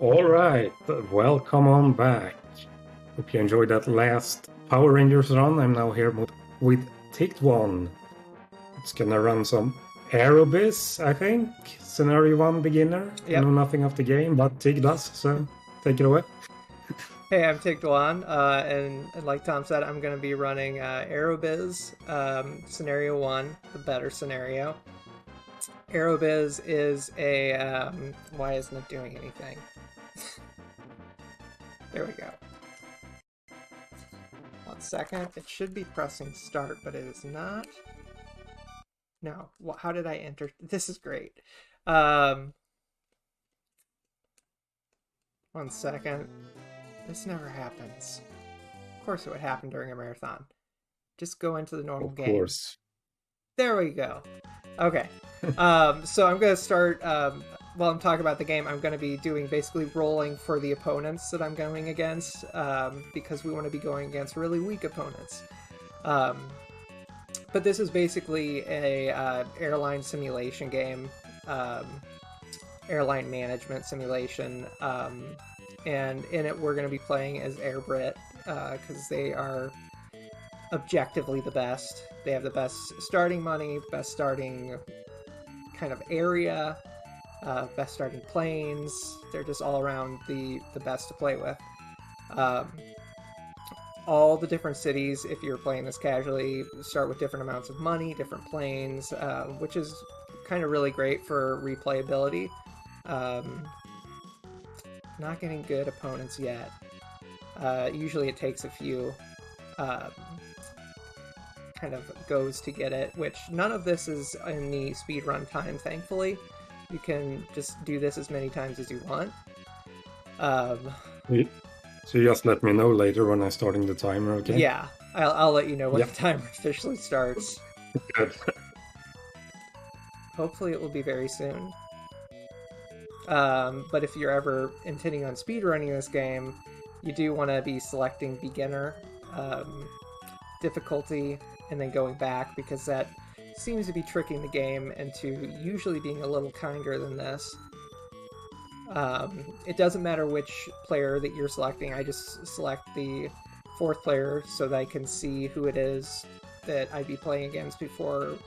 All right, welcome on back. Hope you enjoyed that last Power Rangers run. I'm now here with TigDwan. It's gonna run some Aerobiz, I think. Scenario 1 beginner. I Yep. know nothing of the game, but Tig does, so take it away. Hey, I'm TigDwan, and like Tom said, I'm going to be running Aerobiz Scenario 1, the better scenario. Aerobiz is a... why isn't it doing anything? There we go. 1 second. It should be pressing start, but it is not. No. How did I enter? This is great. 1 second. This never happens. Of course it would happen during a marathon. Just go into the normal Of game. course. There we go. Okay. So I'm going to start, while I'm talking about the game, I'm going to be doing basically rolling for the opponents that I'm going against, because we want to be going against really weak opponents. But this is basically a airline simulation game, airline management simulation, and in it we're going to be playing as Air Brit, because they are objectively the best. They have the best starting money, best starting kind of area, best starting planes. They're just all around the best to play with. All the different cities, if you're playing this casually, start with different amounts of money, different planes, which is kind of really great for replayability. Not getting good opponents yet. Usually it takes a few kind of goes to get it, which none of this is in the speedrun time, thankfully. You can just do this as many times as you want. So you just let me know later when I'm starting the timer, okay? Yeah, I'll let you know when the timer officially starts. Good. Hopefully it will be very soon. But if you're ever intending on speedrunning this game, you do want to be selecting beginner difficulty and then going back, because that seems to be tricking the game into usually being a little kinder than this. It doesn't matter which player that you're selecting. I just select the fourth player so that I can see who it is that I'd be playing against before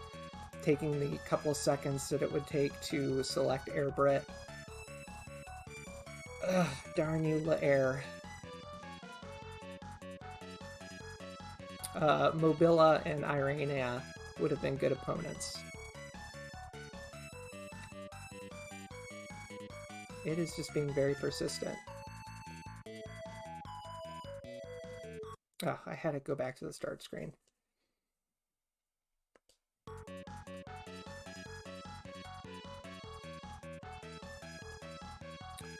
taking the couple of seconds that it would take to select Air Brit. Ugh, darn you, La Air. Mobila and Irania would have been good opponents. It is just being very persistent. Oh, I had to go back to the start screen.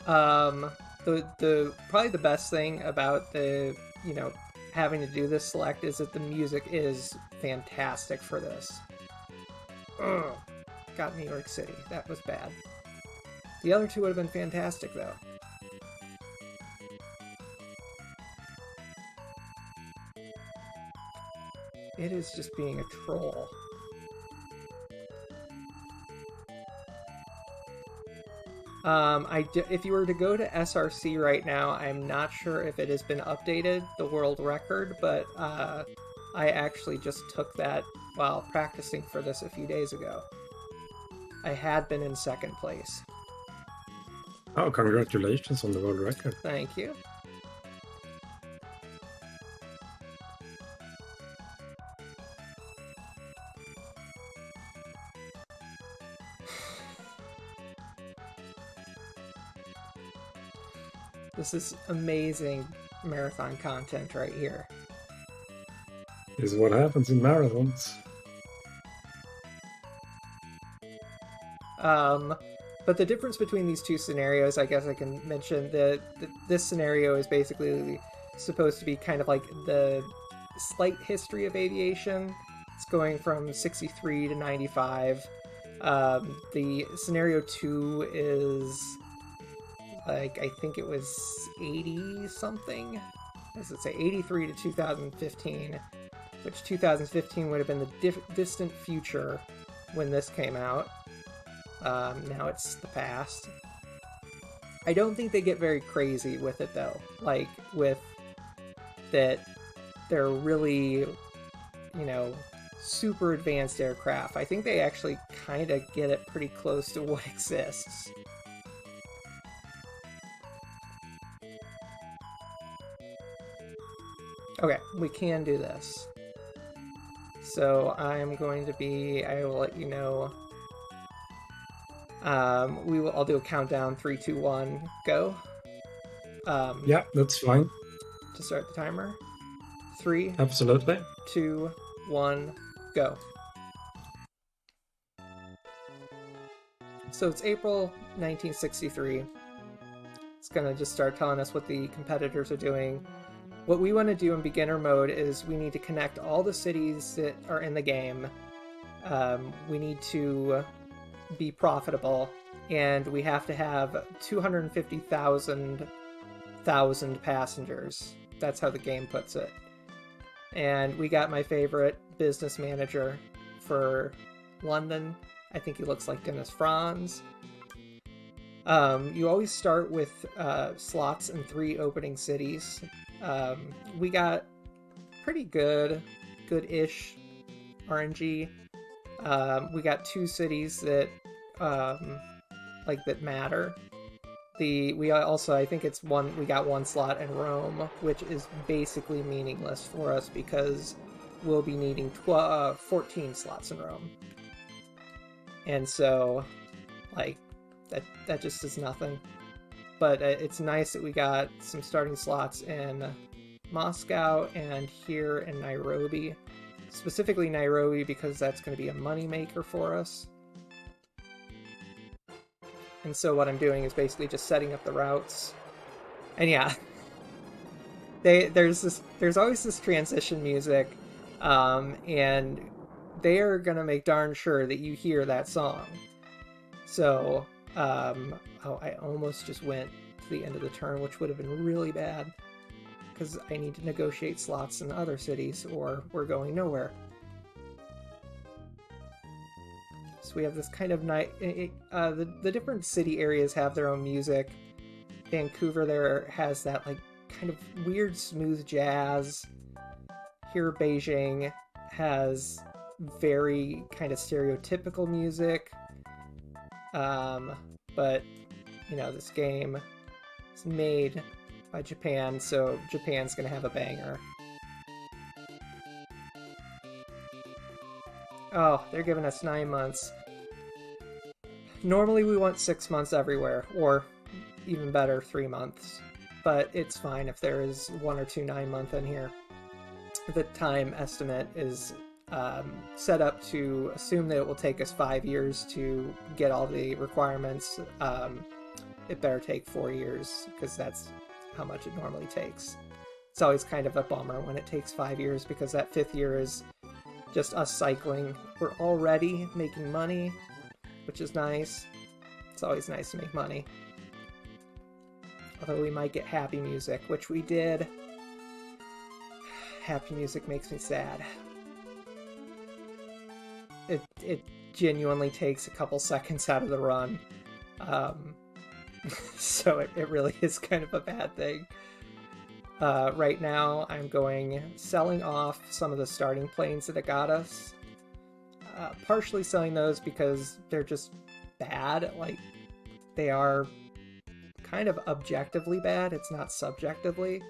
Probably the best thing about the, having to do this select is that the music is fantastic for this. Ugh. Got New York City. That was bad. The other two would have been fantastic, though. It is just being a troll. If you were to go to SRC right now, I'm not sure if it has been updated, the world record, but I actually just took that while practicing for this a few days ago. I had been in second place. Oh, congratulations on the world record. Thank you. This is amazing marathon content right here. This is what happens in marathons. But the difference between these two scenarios, I guess I can mention that this scenario is basically supposed to be kind of like the slight history of aviation. It's going from 63 to 95. The scenario 2 is like, I think it was 80 something. As it say, 83 to 2015, which 2015 would have been the distant future when this came out. Now it's the past. I don't think they get very crazy with it though. Like with that, they're really, super advanced aircraft. I think they actually kind of get it pretty close to what exists. Okay, we can do this. So I'm going to be, I will let you know. I'll do a countdown, 3, 2, 1, go. Yeah, that's fine. To start the timer. 3, Absolutely. 2, 1, go. So it's April 1963. It's gonna just start telling us what the competitors are doing. What we want to do in beginner mode is we need to connect all the cities that are in the game. We need to be profitable, and we have to have 250,000 passengers. That's how the game puts it. And we got my favorite business manager for London. I think he looks like Dennis Franz. You always start with slots in 3 opening cities. We got pretty good-ish RNG. We got 2 cities that that matter. We also, I think it's we got 1 slot in Rome, which is basically meaningless for us because we'll be needing 14 slots in Rome. And so, that just is nothing. But it's nice that we got some starting slots in Moscow and here in Nairobi. Specifically Nairobi because that's going to be a moneymaker for us. And so what I'm doing is basically just setting up the routes. And yeah, there's always this transition music, and they are going to make darn sure that you hear that song. So, oh, I almost just went to the end of the turn, which would have been really bad. Because I need to negotiate slots in other cities, or we're going nowhere. So we have this kind of the different city areas have their own music. Vancouver there has that kind of weird smooth jazz. Here Beijing has very kind of stereotypical music. But this game is made by Japan, so Japan's gonna have a banger. Oh, they're giving us 9 months. Normally we want 6 months everywhere, or even better, 3 months. But it's fine if there is 1 or 2 9-month in here. The time estimate is set up to assume that it will take us 5 years to get all the requirements. It better take 4 years, because that's how much it normally takes. It's always kind of a bummer when it takes 5 years, because that 5th year is just us cycling. We're already making money, which is nice. It's always nice to make money. Although we might get happy music, which we did. Happy music makes me sad. It genuinely takes a couple seconds out of the run. So it really is kind of a bad thing. Right now I'm selling off some of the starting planes that it got us. Partially selling those because they're just bad. They are kind of objectively bad. It's not subjectively.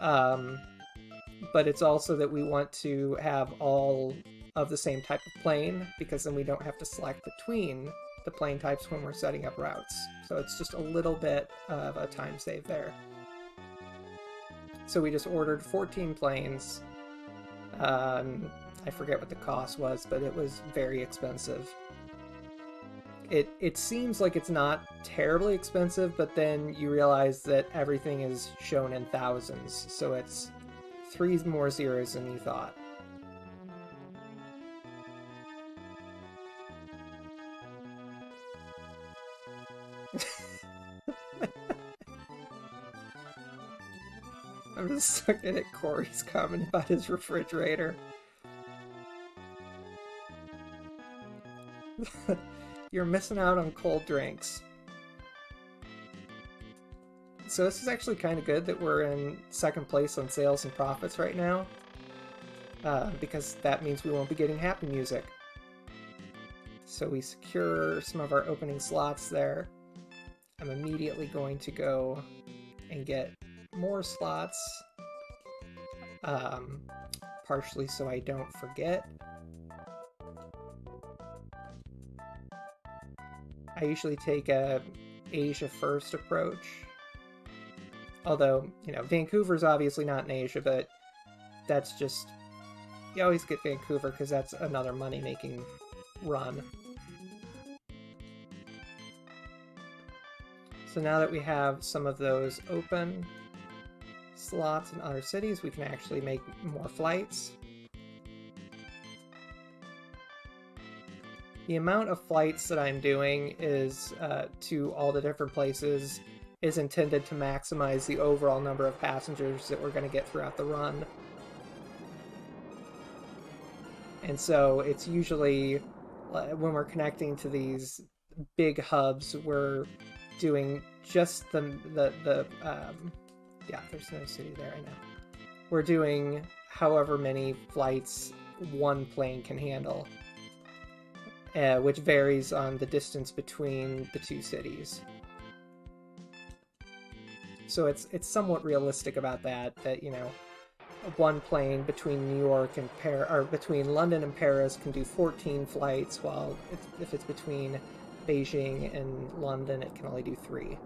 But it's also that we want to have all of the same type of plane, because then we don't have to select between the plane types when we're setting up routes. So it's just a little bit of a time save there. So we just ordered 14 planes. I forget what the cost was, but it was very expensive. It seems like it's not terribly expensive, but then you realize that everything is shown in thousands, so it's 3 more zeros than you thought. I'm just looking at Corey's comment about his refrigerator. You're missing out on cold drinks. So this is actually kind of good that we're in second place on sales and profits right now, because that means we won't be getting happy music. So we secure some of our opening slots there. I'm immediately going to go and get more slots, partially so I don't forget. I usually take a Asia first approach. Although, you know, Vancouver's obviously not in Asia, but that's just... You always get Vancouver because that's another money-making run. So now that we have some of those open slots in other cities, we can actually make more flights. The amount of flights that I'm doing is to all the different places is intended to maximize the overall number of passengers that we're going to get throughout the run. And so it's usually, when we're connecting to these big hubs, we're doing just yeah, there's no city there, I know. We're doing however many flights one plane can handle, which varies on the distance between the two cities. So it's somewhat realistic about that, you know, one plane between New York and between London and Paris can do 14 flights, while if it's between Beijing and London, it can only do 3.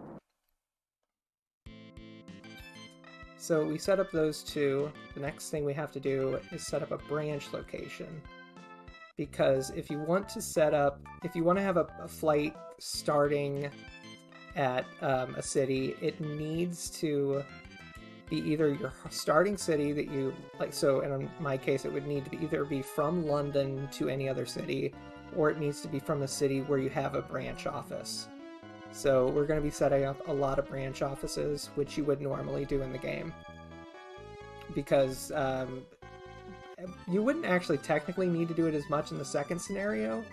So we set up those two. The next thing we have to do is set up a branch location. Because if you want to have a flight starting at a city, it needs to be either your starting city that you like. So in my case, it would need to either be from London to any other city, or it needs to be from a city where you have a branch office. So we're going to be setting up a lot of branch offices, which you would normally do in the game, because you wouldn't actually technically need to do it as much in the second scenario,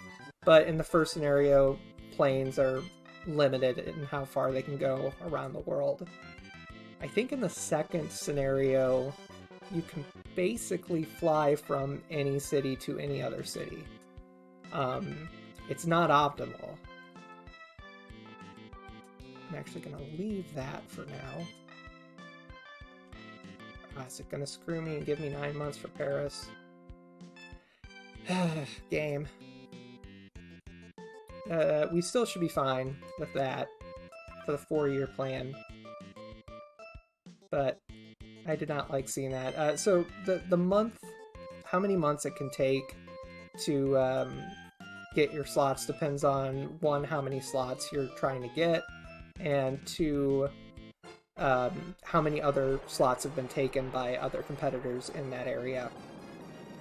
but in the first scenario, planes are limited in how far they can go around the world. I think in the second scenario, you can basically fly from any city to any other city. It's not optimal. I'm actually going to leave that for now. Is it going to screw me and give me 9 months for Paris? Game. We still should be fine with that for the 4-year plan. But I did not like seeing that. So the month, how many months it can take to get your slots depends on, 1, how many slots you're trying to get, and 2, how many other slots have been taken by other competitors in that area.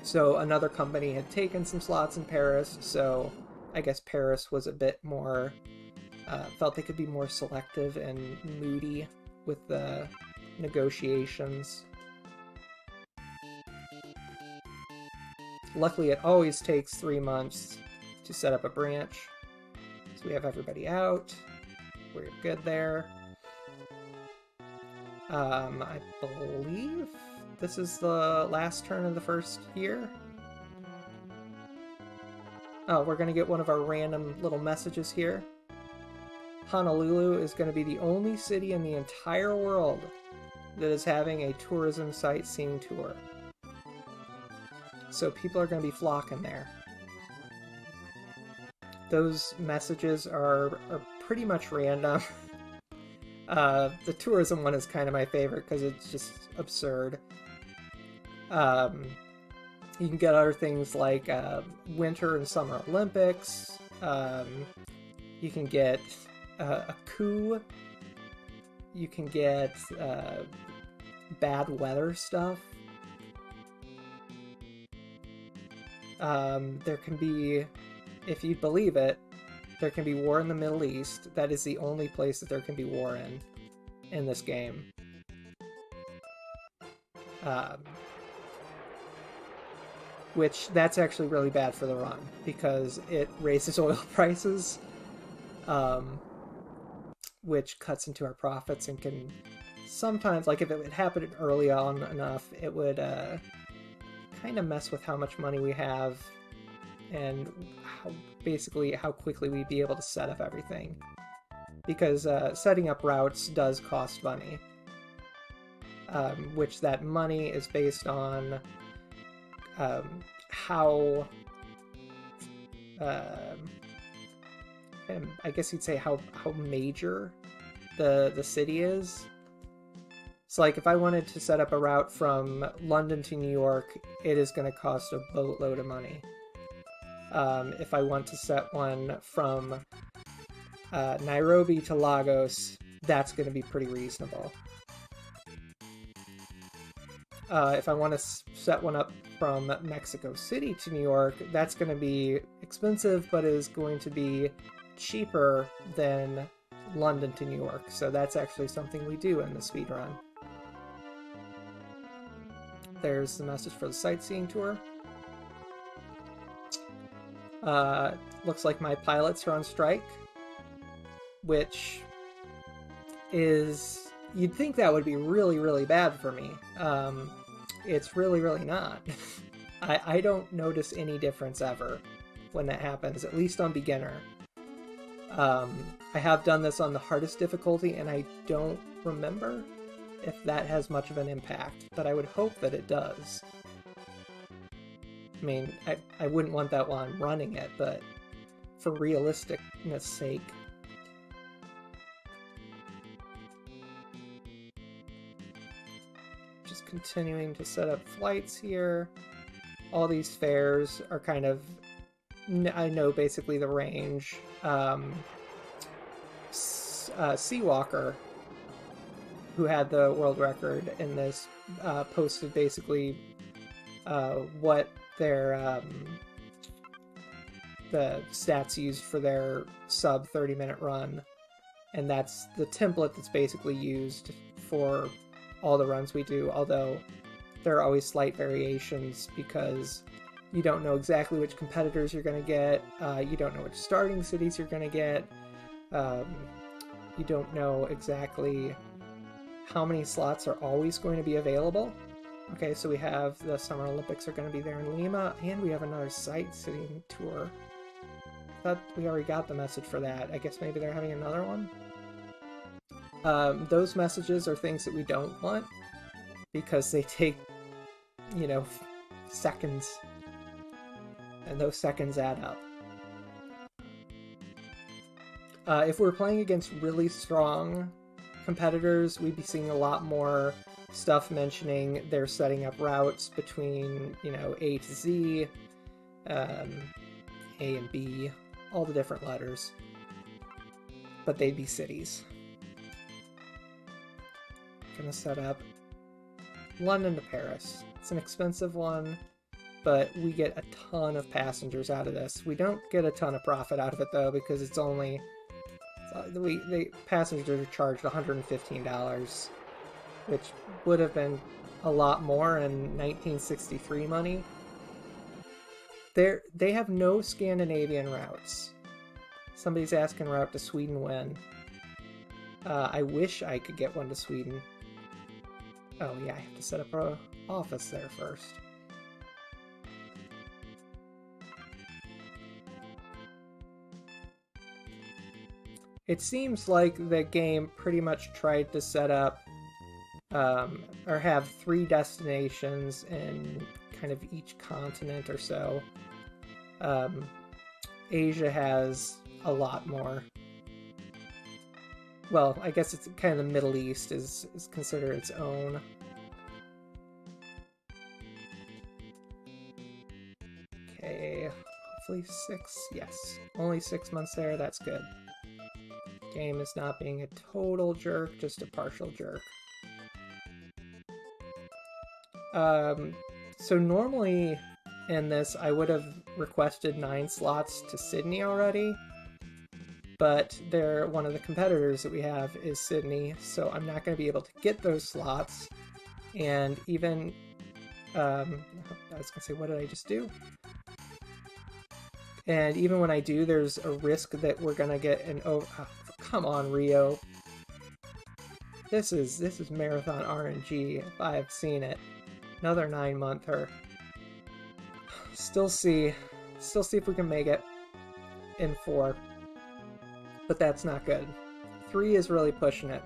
So another company had taken some slots in Paris, so I guess Paris was a bit more, felt they could be more selective and moody with the negotiations. Luckily, it always takes 3 months to set up a branch. So we have everybody out. We're good there. I believe this is the last turn of the first year. Oh, we're going to get one of our random little messages here. Honolulu is going to be the only city in the entire world that is having a tourism sightseeing tour. So people are going to be flocking there. Those messages are pretty much random. The tourism one is kind of my favorite because it's just absurd. You can get other things like Winter and Summer Olympics. You can get a coup. You can get bad weather stuff. There can be, if you believe it, there can be war in the Middle East. That is the only place that there can be war in this game. Which, that's actually really bad for the run, because it raises oil prices. which cuts into our profits and can sometimes, like if it would happen early on enough, it would kind of mess with how much money we have and basically how quickly we'd be able to set up everything. Because setting up routes does cost money, which that money is based on how, I guess you'd say how major the city is. So like if I wanted to set up a route from London to New York, it is going to cost a boatload of money. If I want to set one from Nairobi to Lagos, that's going to be pretty reasonable. If I want to set one up from Mexico City to New York, that's going to be expensive, but is going to be cheaper than London to New York. So that's actually something we do in the speedrun. There's the message for the sightseeing tour. Looks like my pilots are on strike, which is, you'd think that would be really, really bad for me. It's really, really not. I don't notice any difference ever when that happens, at least on beginner. I have done this on the hardest difficulty, and I don't remember if that has much of an impact, but I would hope that it does. I mean, I wouldn't want that while I'm running it, but for realisticness sake. Just continuing to set up flights here. All these fares are kind of, I know basically the range. Seawalker, who had the world record in this, posted basically what their the stats used for their sub 30-minute run, and that's the template that's basically used for all the runs we do, although there are always slight variations because you don't know exactly which competitors you're going to get, you don't know which starting cities you're going to get, you don't know exactly how many slots are always going to be available. Okay, so we have the Summer Olympics are going to be there in Lima, and we have another sightseeing tour. Thought we already got the message for that. I guess maybe they're having another one? Those messages are things that we don't want because they take, you know, seconds, and those seconds add up. If we're playing against really strong competitors, we'd be seeing a lot more stuff mentioning they're setting up routes between, you know, A to Z, A and B, all the different letters, but they'd be cities. Gonna set up London to Paris. It's an expensive one, but we get a ton of passengers out of this. We don't get a ton of profit out of it though, because it's only, the passengers are charged $115, which would have been a lot more in 1963 money. They have no Scandinavian routes. Somebody's asking route to Sweden when. I wish I could get one to Sweden. Oh yeah, I have to set up an office there first. It seems like the game pretty much tried to set up or have 3 destinations in kind of each continent or so. Asia has a lot more. Well, I guess it's kind of the Middle East is considered its own. Okay, hopefully 6. Yes, only 6 months there. That's good. Game is not being a total jerk, just a partial jerk. So normally in this, I would have requested 9 slots to Sydney already, but one of the competitors that we have is Sydney, so I'm not going to be able to get those slots. And even, I was going to say, what did I just do? And even when I do, there's a risk that we're going to get an come on, Rio. This is marathon RNG if I've seen it. Another 9-monther. Still see if we can make it in 4. But that's not good. 3 is really pushing it.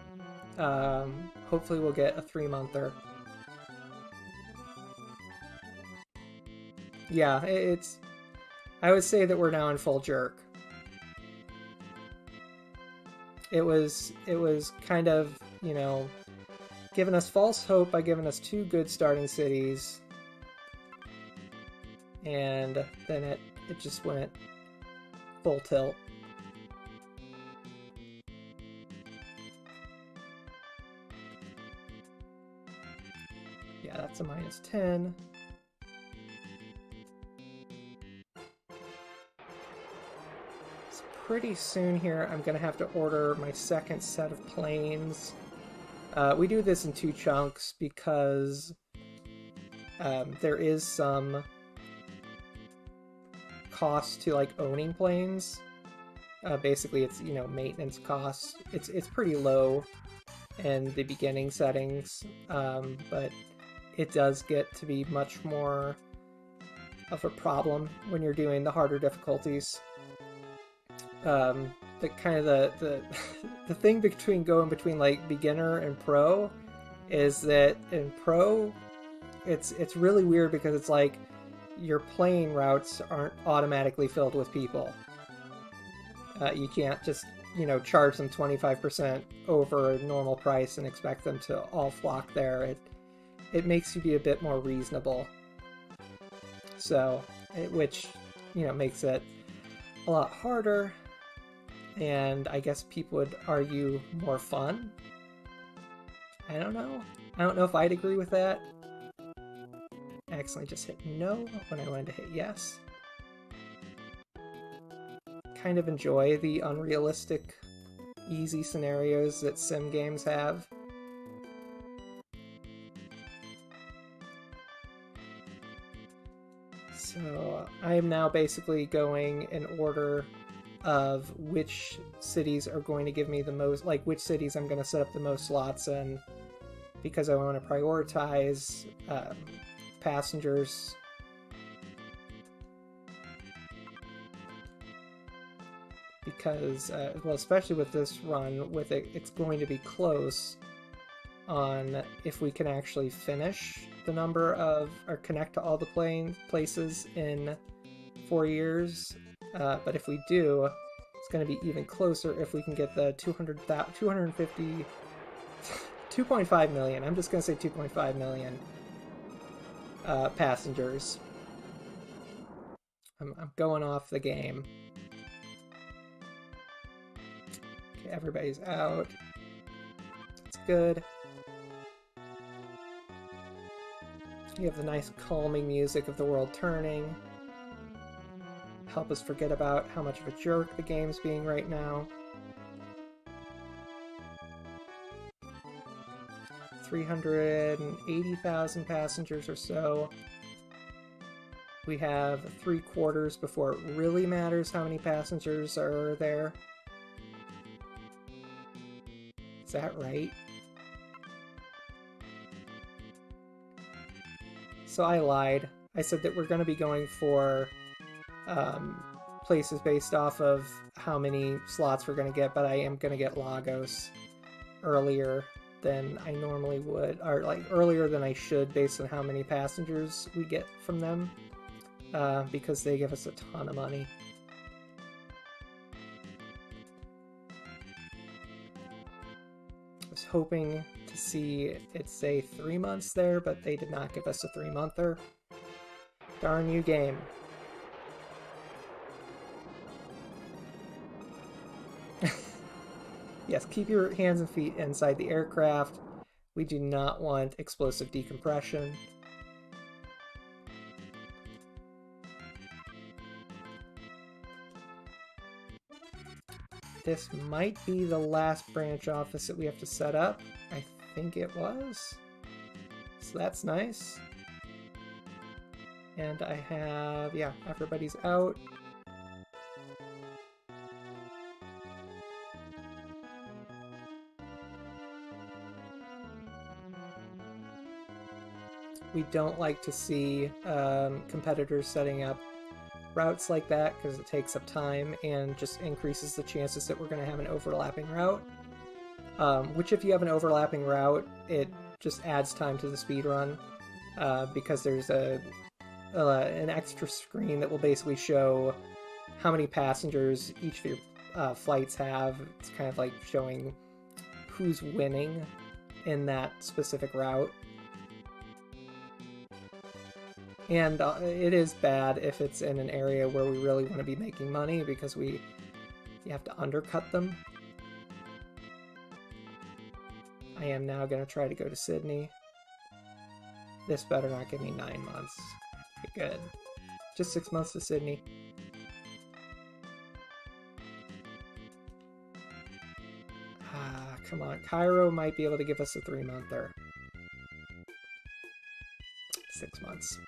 Hopefully we'll get a 3-monther. Yeah, I would say that we're now in full jerk. It was kind of, you know, giving us false hope by giving us 2 good starting cities. And then it just went full tilt. Yeah, that's a -10. So pretty soon here, I'm gonna have to order my second set of planes. We do this in 2 chunks because there is some cost to like owning planes. Basically, it's, you know, maintenance costs. It's pretty low in the beginning settings, but it does get to be much more of a problem when you're doing the harder difficulties. The kind of the the thing going between like beginner and pro is that in pro, it's really weird because it's like your plane routes aren't automatically filled with people. You can't just, you know, charge them 25% over a normal price and expect them to all flock there. It makes you be a bit more reasonable. So, which, you know, makes it a lot harder, and I guess people would argue more fun. I don't know. I don't know if I'd agree with that. I accidentally just hit no when I wanted to hit yes. Kind of enjoy the unrealistic, easy scenarios that sim games have. So I am now basically going in order of which cities are going to give me the most, like which cities I'm going to set up the most slots in, because I want to prioritize passengers. Because, well, especially with this run, with it's going to be close on if we can actually finish the number of, or connect to all the places in 4 years. But if we do, it's going to be even closer if we can get the 2.5 million. I'm just going to say 2.5 million passengers. I'm going off the game. Okay, everybody's out. That's good. You have the nice calming music of the world turning. Help us forget about how much of a jerk the game's being right now. 380,000 passengers or so. We have 3/4 before it really matters how many passengers are there. Is that right? So I lied. I said that we're going to be going for places based off of how many slots we're going to get, but I am going to get Lagos earlier than I normally would, or like earlier than I should based on how many passengers we get from them, because they give us a ton of money. I was hoping to see it say 3 months there, but they did not give us a 3-monther. Darn you, game. Yes, keep your hands and feet inside the aircraft. We do not want explosive decompression. This might be the last branch office that we have to set up. I think it was. So that's nice. And I have, yeah, everybody's out. We don't like to see competitors setting up routes like that because it takes up time and just increases the chances that we're going to have an overlapping route. Which if you have an overlapping route, it just adds time to the speedrun because there's an extra screen that will basically show how many passengers each of your flights have. It's kind of like showing who's winning in that specific route. And it is bad if it's in an area where we really want to be making money because you have to undercut them. I am now going to try to go to Sydney. This better not give me 9 months. Okay, good. Just 6 months to Sydney. Come on. Cairo might be able to give us a 3-monther. 6 months.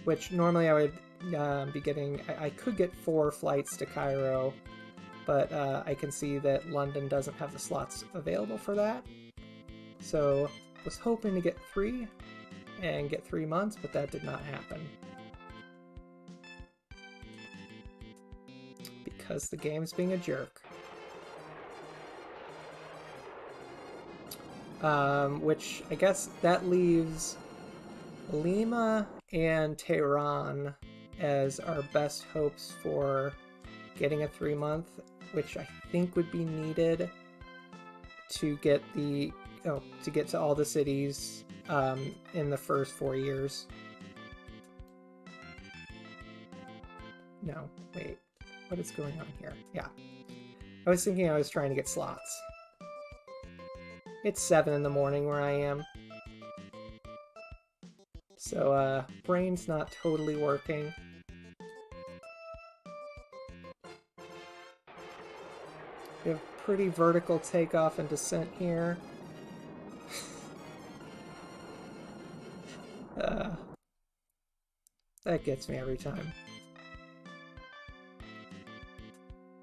Which normally I would be getting... I could get 4 flights to Cairo, but I can see that London doesn't have the slots available for that. So I was hoping to get 3 and get 3 months, but that did not happen. Because the game's being a jerk. Which I guess that leaves Lima and Tehran as our best hopes for getting a 3-month, which I think would be needed to get to all the cities in the first 4 years. No, wait, what is going on here? Yeah, I was thinking I was trying to get slots. It's 7 in the morning where I am. So, brain's not totally working. We have pretty vertical takeoff and descent here. That gets me every time.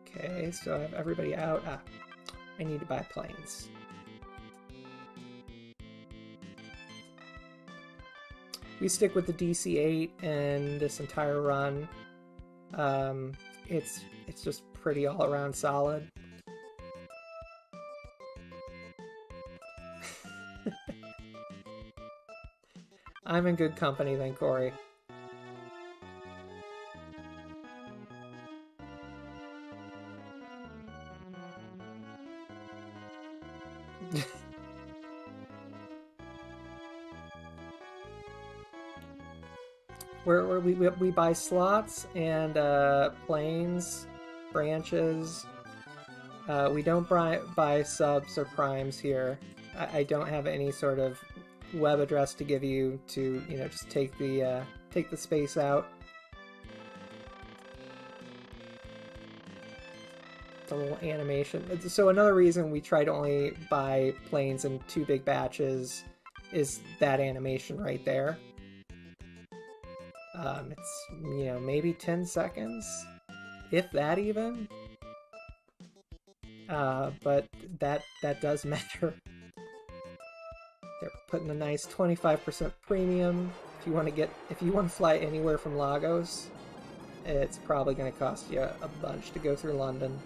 Okay, so I have everybody out. I need to buy planes. We stick with the DC-8 and this entire run. It's just pretty all around solid. I'm in good company then, Corey. Where we buy slots and planes, branches. We don't buy subs or primes here. I don't have any sort of web address to give you to just take the space out. The little animation. So another reason we try to only buy planes in 2 big batches is that animation right there. It's, maybe 10 seconds, if that even. But that does matter. They're putting a nice 25% premium. If you want to fly anywhere from Lagos, it's probably going to cost you a bunch to go through London.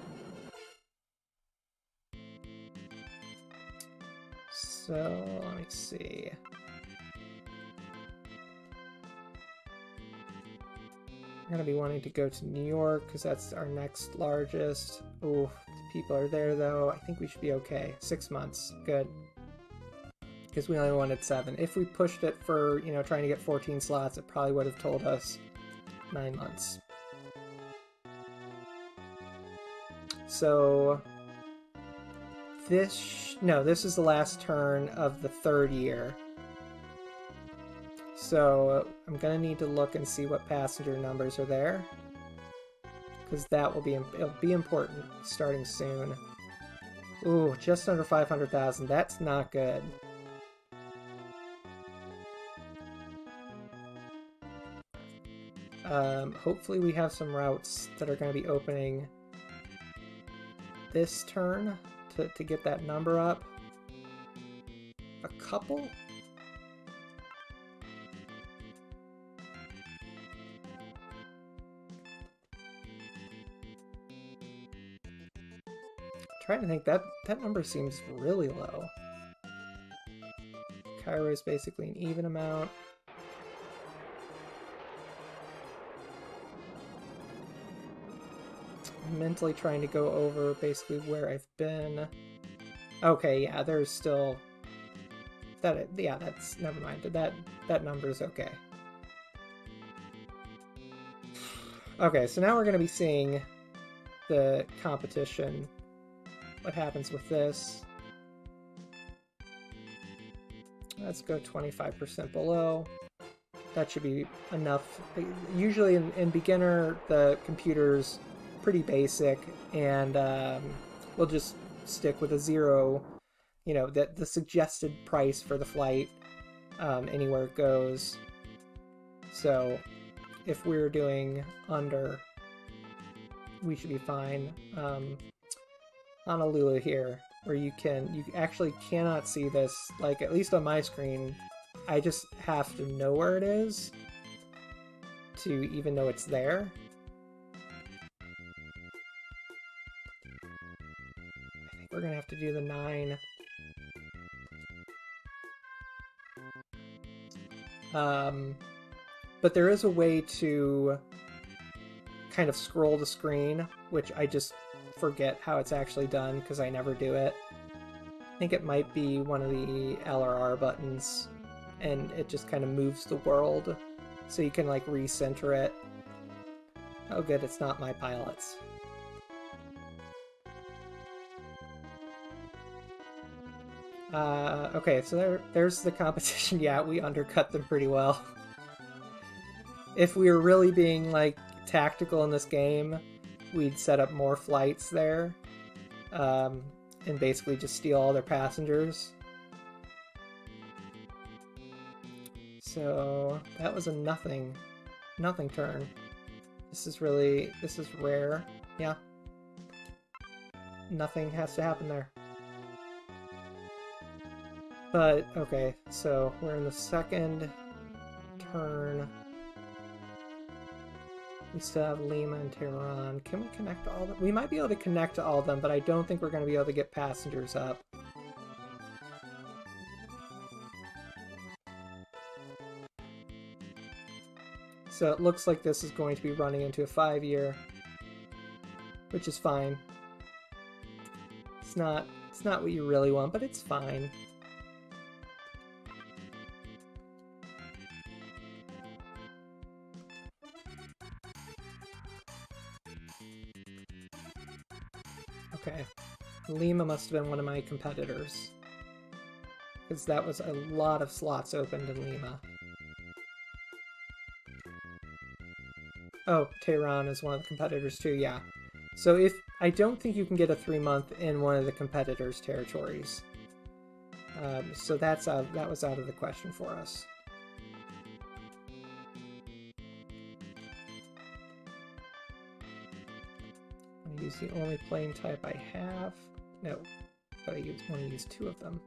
So let me see. I'm going to be wanting to go to New York because that's our next largest. Ooh, people are there though. I think we should be okay. 6 months. Good. Because we only wanted 7. If we pushed it for, trying to get 14 slots, it probably would have told us 9 months. So this is the last turn of the 3rd year. So I'm gonna need to look and see what passenger numbers are there, because it'll be important starting soon. Ooh, just under 500,000. That's not good. Hopefully we have some routes that are going to be opening this turn to get that number up. A couple? trying to think, that number seems really low. Cairo is basically an even amount. I'm mentally trying to go over basically where I've been. Okay, yeah, there's still that. Yeah, that's never mind. That number is okay. Okay, so now we're going to be seeing the competition. What happens with this? Let's go 25% below. That should be enough. Usually in beginner, the computer's pretty basic, and we'll just stick with a 0, you know, the suggested price for the flight, anywhere it goes. So if we're doing under, we should be fine. Honolulu here, where you actually cannot see this, like, at least on my screen. I just have to know where it is to even know it's there. I think we're gonna have to do the 9. But there is a way to kind of scroll the screen, which I just forget how it's actually done because I never do it. I think it might be one of the LRR buttons, and it just kind of moves the world so you can like recenter it. Oh good, it's not my pilots. Okay, so there's the competition. Yeah, we undercut them pretty well. If we were really being like tactical in this game, we'd set up more flights there, and basically just steal all their passengers. So that was a nothing turn. This is rare. Yeah. Nothing has to happen there. But, okay, so we're in the second turn. We still have Lima and Tehran. Can we connect to all of them? We might be able to connect to all of them, but I don't think we're going to be able to get passengers up. So it looks like this is going to be running into a 5-year, which is fine. It's not what you really want, but it's fine. Okay, Lima must have been one of my competitors, because that was a lot of slots opened in Lima. Oh, Tehran is one of the competitors too, yeah. So I don't think you can get a 3-month in one of the competitors' territories. So that was out of the question for us. I'm going to use the only plane type I have. No, but I want to use 2 of them.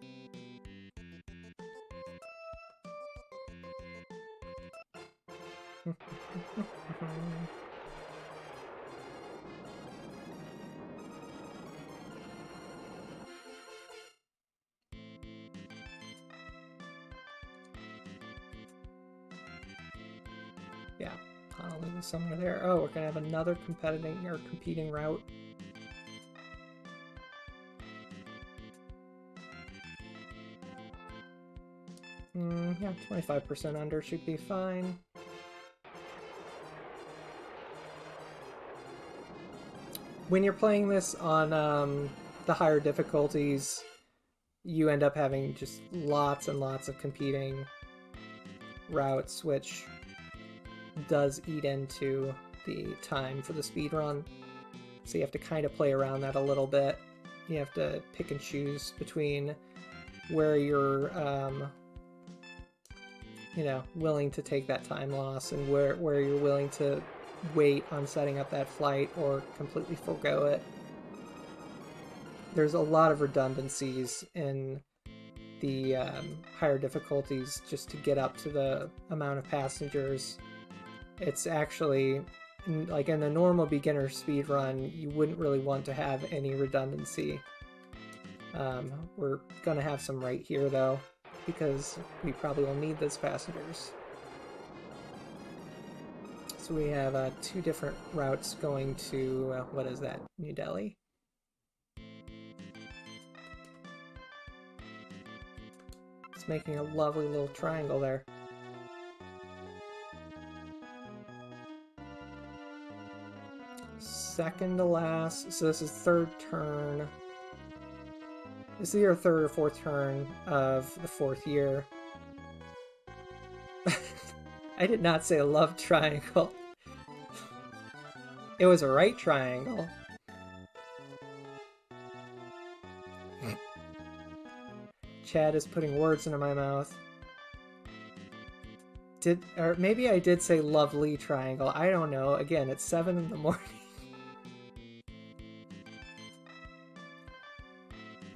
Yeah, Honolulu somewhere there. Oh, we're gonna have another competing route. Yeah, 25% under should be fine. When you're playing this on the higher difficulties, you end up having just lots and lots of competing routes, which does eat into the time for the speed run. So you have to kind of play around that a little bit. You have to pick and choose between where you're you know, willing to take that time loss and where you're willing to wait on setting up that flight or completely forego it. There's a lot of redundancies in the higher difficulties just to get up to the amount of passengers. It's actually like in a normal beginner speed run, you wouldn't really want to have any redundancy. We're gonna have some right here though, because we probably will need those passengers. So we have 2 different routes going to, what is that, New Delhi? It's making a lovely little triangle there. Second to last, so this is 3rd turn. This is your 3rd or 4th turn of the 4th year. I did not say a love triangle. It was a right triangle. Chad is putting words into my mouth. Or maybe I did say lovely triangle. I don't know. Again, it's 7 in the morning.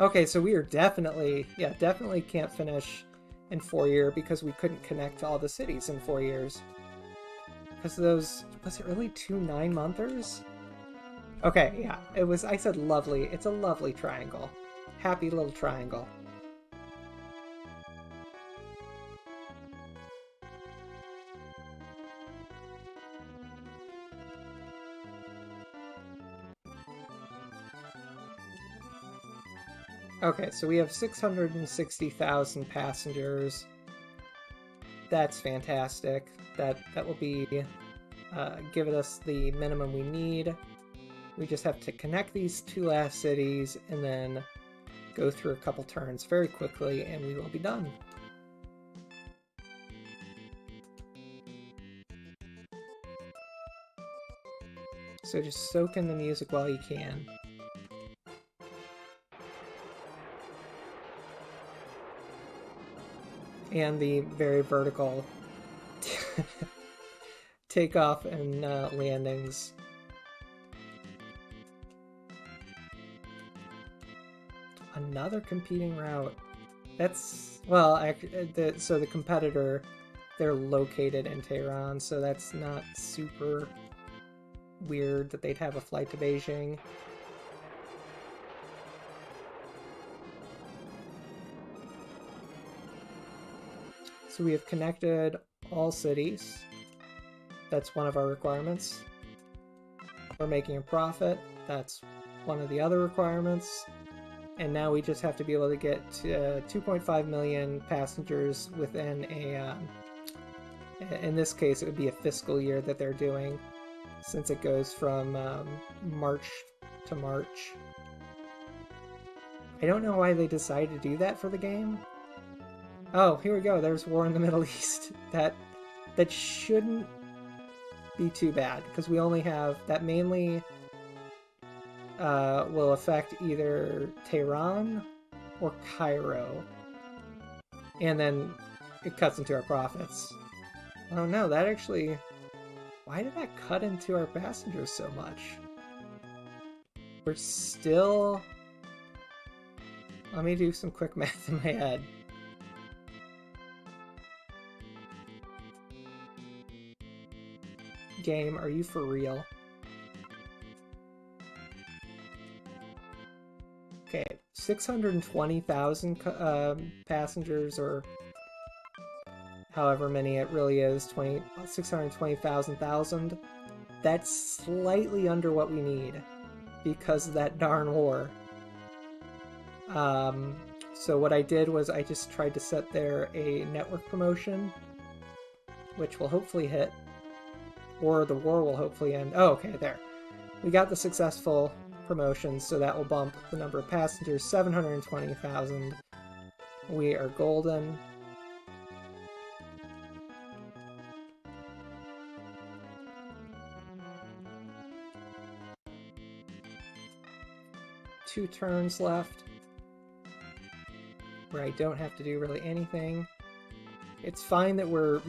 Okay, so we are definitely can't finish in 4 years because we couldn't connect to all the cities in 4 years. Because those, was it really 2 9-monthers? Okay, yeah, it was, I said lovely. It's a lovely triangle. Happy little triangle. Okay, so we have 660,000 passengers. That's fantastic. That will be giving us the minimum we need. We just have to connect these 2 last cities and then go through a couple turns very quickly and we will be done. So just soak in the music while you can. And the very vertical takeoff and landings. Another competing route. That's, well, so the competitor, they're located in Tehran, so that's not super weird that they'd have a flight to Beijing. So we have connected all cities. That's one of our requirements. We're making a profit. That's one of the other requirements. And now we just have to be able to get 2.5 million passengers within a, in this case, it would be a fiscal year that they're doing, since it goes from March to March. I don't know why they decided to do that for the game. Oh, here we go. There's war in the Middle East. That shouldn't be too bad, because we only have that mainly will affect either Tehran or Cairo. And then it cuts into our profits. Oh no, that actually... Why did that cut into our passengers so much? We're still... Let me do some quick math in my head. Game, are you for real? Okay, 620,000 passengers, or however many it really is, 620,000. That's slightly under what we need because of that darn war. So what I did was I just tried to set there a network promotion, which will hopefully hit, or the war will hopefully end. Oh, okay, there. We got the successful promotion, so that will bump the number of passengers, 720,000. We are golden. Two turns left where I don't have to do really anything. It's fine that we're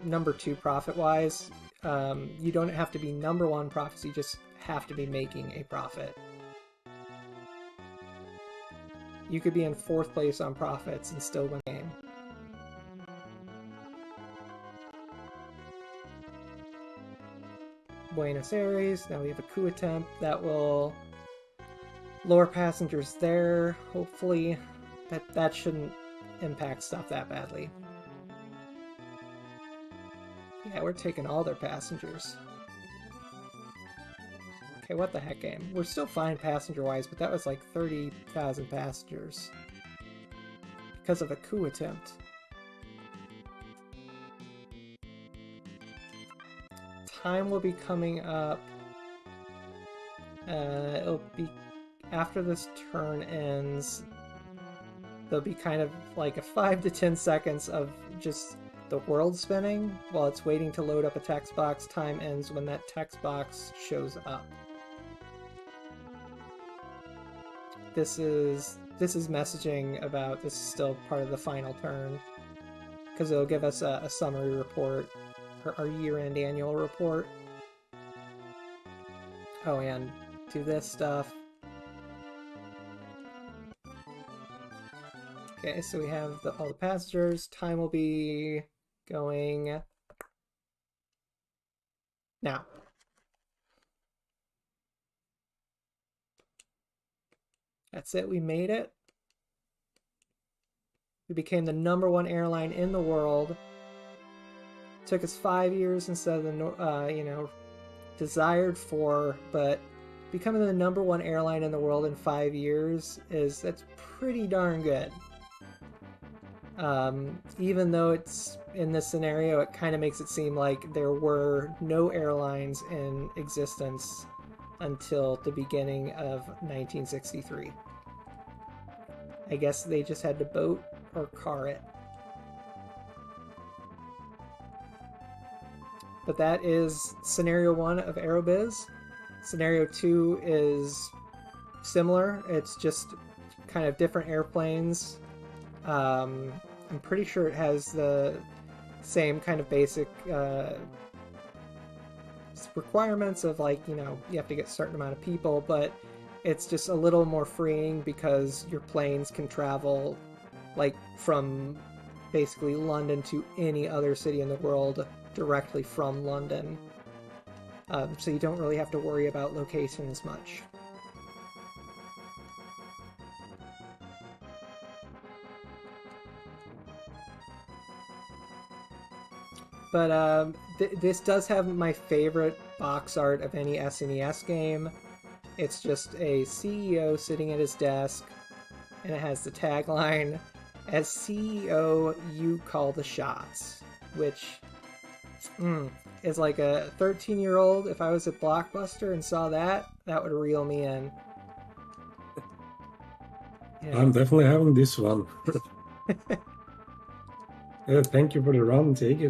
number 2 profit-wise. You don't have to be number 1 profits, you just have to be making a profit. You could be in 4th place on profits and still win the game. Buenos Aires. Now we have a coup attempt that will lower passengers there. Hopefully, that shouldn't impact stuff that badly. Yeah, we're taking all their passengers. Okay, what the heck, game? We're still fine passenger-wise, but that was like 30,000 passengers because of a coup attempt. Time will be coming up. It'll be after this turn ends. There'll be kind of like a 5 to 10 seconds of just the world spinning while it's waiting to load up a text box. Time ends when that text box shows up. This is messaging about this is still part of the final turn because it'll give us a summary report, our year-end annual report. Oh, and do this stuff. Okay, so we have all the passengers. Time will be going now. That's it, we made it. We became the #1 airline in the world. It took us 5 years instead of the, desired 4, but becoming the #1 airline in the world in 5 years that's pretty darn good. Even though it's in this scenario, it kind of makes it seem like there were no airlines in existence until the beginning of 1963. I guess they just had to boat or car it. But that is Scenario 1 of Aerobiz. Scenario 2 is similar. It's just kind of different airplanes. I'm pretty sure it has the same kind of basic requirements of like, you have to get a certain amount of people, but it's just a little more freeing because your planes can travel like from basically London to any other city in the world directly from London. So you don't really have to worry about location as much. But this does have my favorite box art of any SNES game. It's just a CEO sitting at his desk, and it has the tagline, "As CEO, you call the shots," which is like a 13-year-old. If I was at Blockbuster and saw that would reel me in. I'm definitely having this one. Thank you for the run, Tig.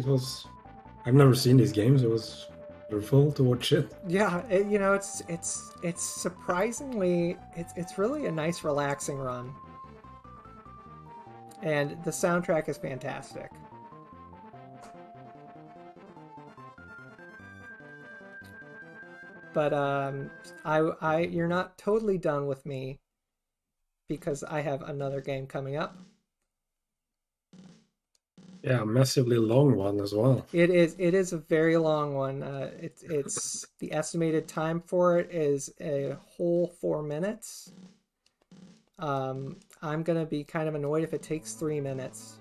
I've never seen these games. It was wonderful to watch it. Yeah, it's surprisingly it's really a nice relaxing run, and the soundtrack is fantastic. But you're not totally done with me because I have another game coming up. Yeah, a massively long one as well. It is a very long one. It's the estimated time for it is a whole 4 minutes. I'm gonna be kind of annoyed if it takes 3 minutes.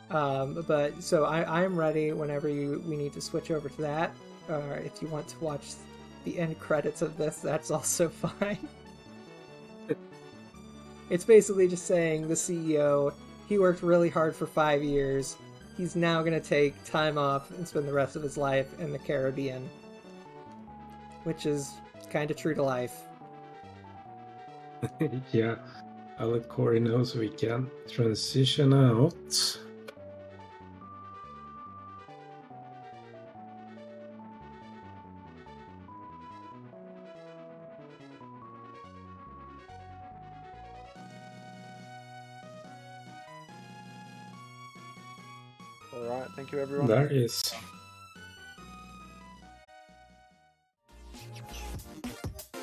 But so I'm ready whenever we need to switch over to that. If you want to watch the end credits of this, that's also fine. It's basically just saying the CEO, he worked really hard for 5 years. He's now going to take time off and spend the rest of his life in the Caribbean. Which is kind of true to life. Yeah, I'll let Corey know so we can transition out. All right, thank you everyone. There is